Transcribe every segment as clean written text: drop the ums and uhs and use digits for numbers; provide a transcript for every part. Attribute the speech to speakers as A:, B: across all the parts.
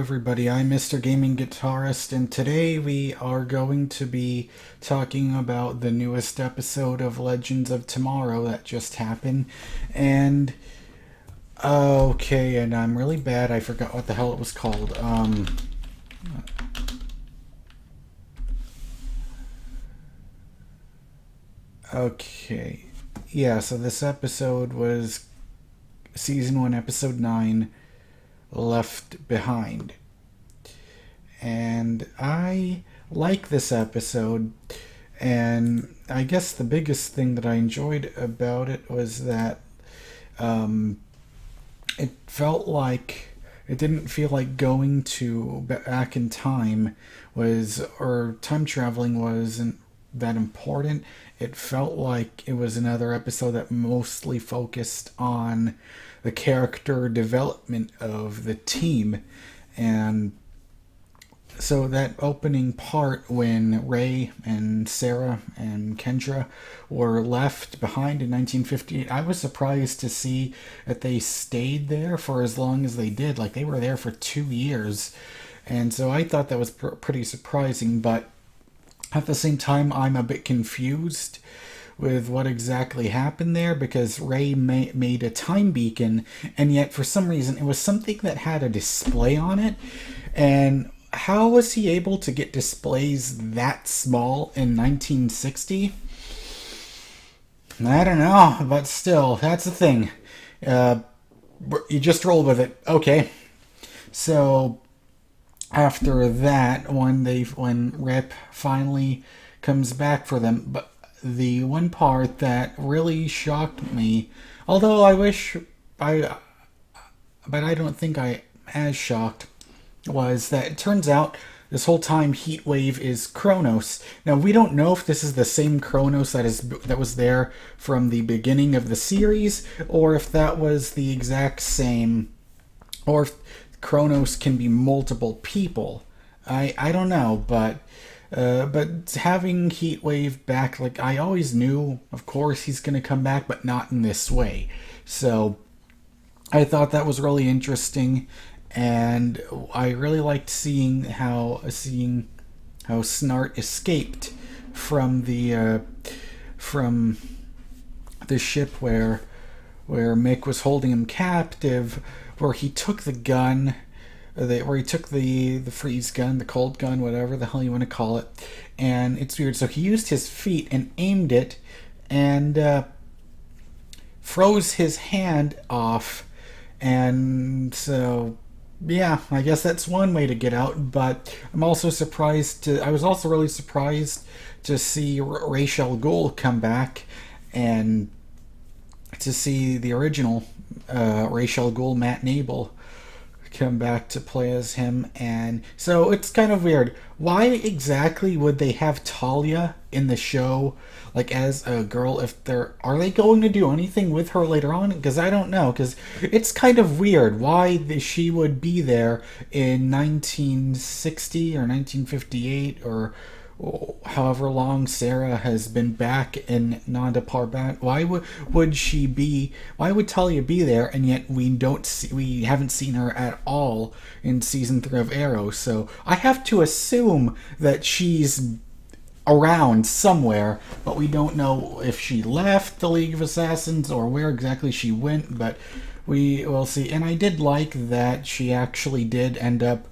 A: everybody, I'm MrGamingGuitarist, and today we are going to be talking about the newest episode of Legends of Tomorrow that just happened. And okay, and I'm really bad, I forgot what the hell it was called. Okay. Yeah, so this episode was Season 1, Episode 9, Left Behind. And I like this episode, and I guess the biggest thing that I enjoyed about it was that it felt like it didn't feel like going to back in time was, or time traveling wasn't that important. It felt like it was another episode that mostly focused on the character development of the team. And so that opening part when Ray and Sarah and Kendra were left behind in 1958, I was surprised to see that they stayed there for as long as they did. Like, they were there for 2 years. And so I thought that was pretty surprising, but at the same time, I'm a bit confused with what exactly happened there, because Ray made a time beacon, and yet for some reason it was something that had a display on it. And how was he able to get displays that small in 1960? I don't know, but still, that's the thing. You just roll with it. Okay. So after that, when Rip finally comes back for them, but the one part that really shocked me, although but I don't think I as shocked, was that it turns out this whole time Heatwave is Kronos. Now, we don't know if this is the same Kronos that was there from the beginning of the series, or if that was the exact same, or if Kronos can be multiple people. I don't know, but having Heatwave back, like, I always knew, of course, he's going to come back, but not in this way. So I thought that was really interesting, and I really liked seeing how Snart escaped from the ship where Mick was holding him captive, where he took the gun, where he took the freeze gun, the cold gun, whatever the hell you want to call it. And it's weird. So he used his feet and aimed it, and froze his hand off. And so, yeah, I guess that's one way to get out. But I was also really surprised to see Ra's al Ghul come back, and to see the original Ra's al Ghul, Matt Nable, come back to play as him. And so it's kind of weird. Why exactly would they have Talia in the show, like, as a girl? Are they going to do anything with her later on? Because I don't know, because it's kind of weird why she would be there in 1960 or 1958 or however long Sarah has been back in Nanda Parbat. Why would Talia be there, and yet we haven't seen her at all in season 3 of Arrow? So I have to assume that she's around somewhere, but we don't know if she left the League of Assassins or where exactly she went, but we will see. And I did like that she actually did end up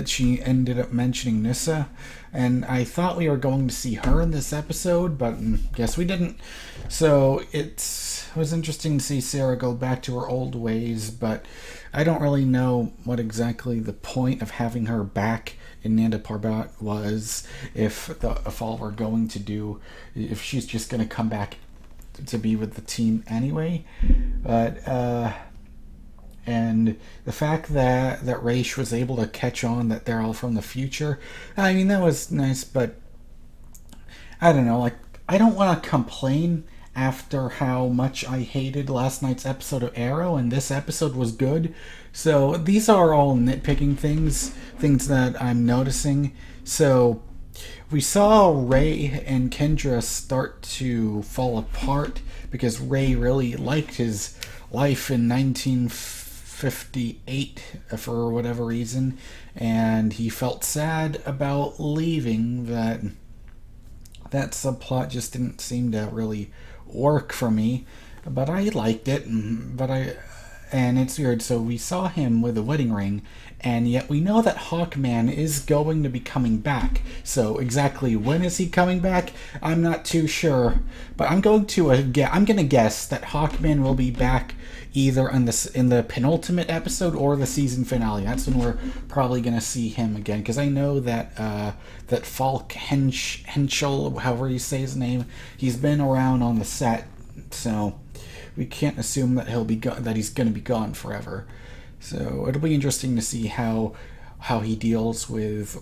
A: she ended up mentioning Nyssa, and I thought we were going to see her in this episode, but guess we didn't. So it was interesting to see Sarah go back to her old ways, but I don't really know what exactly the point of having her back in Nanda Parbat was, if all we're going to do, if she's just going to come back to be with the team anyway. But and the fact that Raish was able to catch on that they're all from the future, I mean, that was nice, but I don't know, like, I don't want to complain after how much I hated last night's episode of Arrow, and this episode was good. So these are all nitpicking things that I'm noticing. So we saw Ray and Kendra start to fall apart because Ray really liked his life in 19 58 for whatever reason, and he felt sad about leaving. That subplot just didn't seem to really work for me, but I liked it. And it's weird. So we saw him with a wedding ring, and yet we know that Hawkman is going to be coming back. So exactly when is he coming back? I'm not too sure, but I'm going to guess that Hawkman will be back either in the penultimate episode or the season finale. That's when we're probably going to see him again, because I know that that Falk Henschel, however you say his name, he's been around on the set, so we can't assume that that he's going to be gone forever. So it'll be interesting to see how he deals with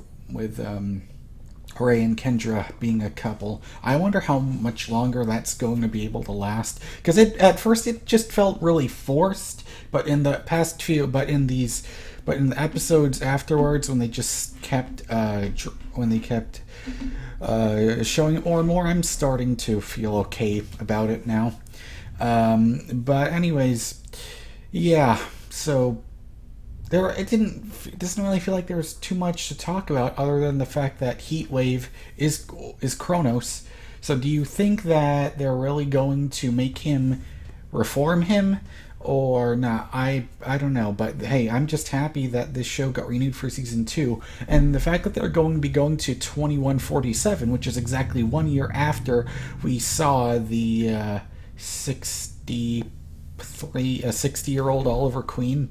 A: Ray and Kendra being a couple. I wonder how much longer that's going to be able to last, because at first it just felt really forced, but in the episodes afterwards, when they just kept showing it more and more, I'm starting to feel okay about it now. But anyways, yeah, so it doesn't really feel like there's too much to talk about other than the fact that Heatwave is Kronos. So do you think that they're really going to make him reform him or not? I don't know, but hey, I'm just happy that this show got renewed for season 2, and the fact that they're going to be going to 2147, which is exactly 1 year after we saw the 60-year-old Oliver Queen.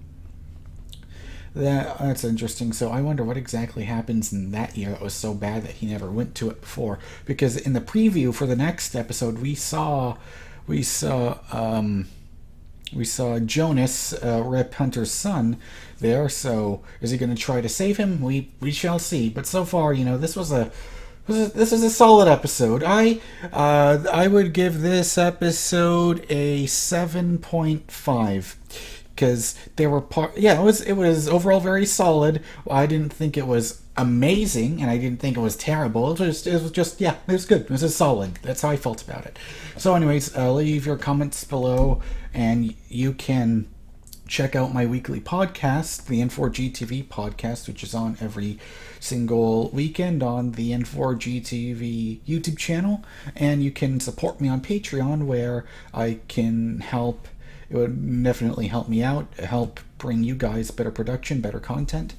A: That's interesting. So I wonder what exactly happens in that year that was so bad that he never went to it before. Because in the preview for the next episode, we saw Jonas, Rip Hunter's son, there. So is he going to try to save him? We shall see. But so far, this was a solid episode. I would give this episode a 7.5, because there were it was overall very solid. I didn't think it was amazing, and I didn't think it was terrible. It was just it was good. It was solid. That's how I felt about it. So anyways, leave your comments below, and you can check out my weekly podcast, the N4GTV podcast, which is on every single weekend on the N4GTV YouTube channel. And you can support me on Patreon, where I can help. It would definitely help me out, help bring you guys better production, better content.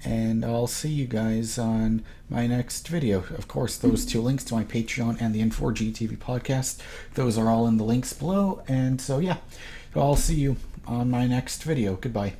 A: And I'll see you guys on my next video. Of course, those two links to my Patreon and the N4GTV podcast, those are all in the links below. And so, yeah, I'll see you on my next video. Goodbye.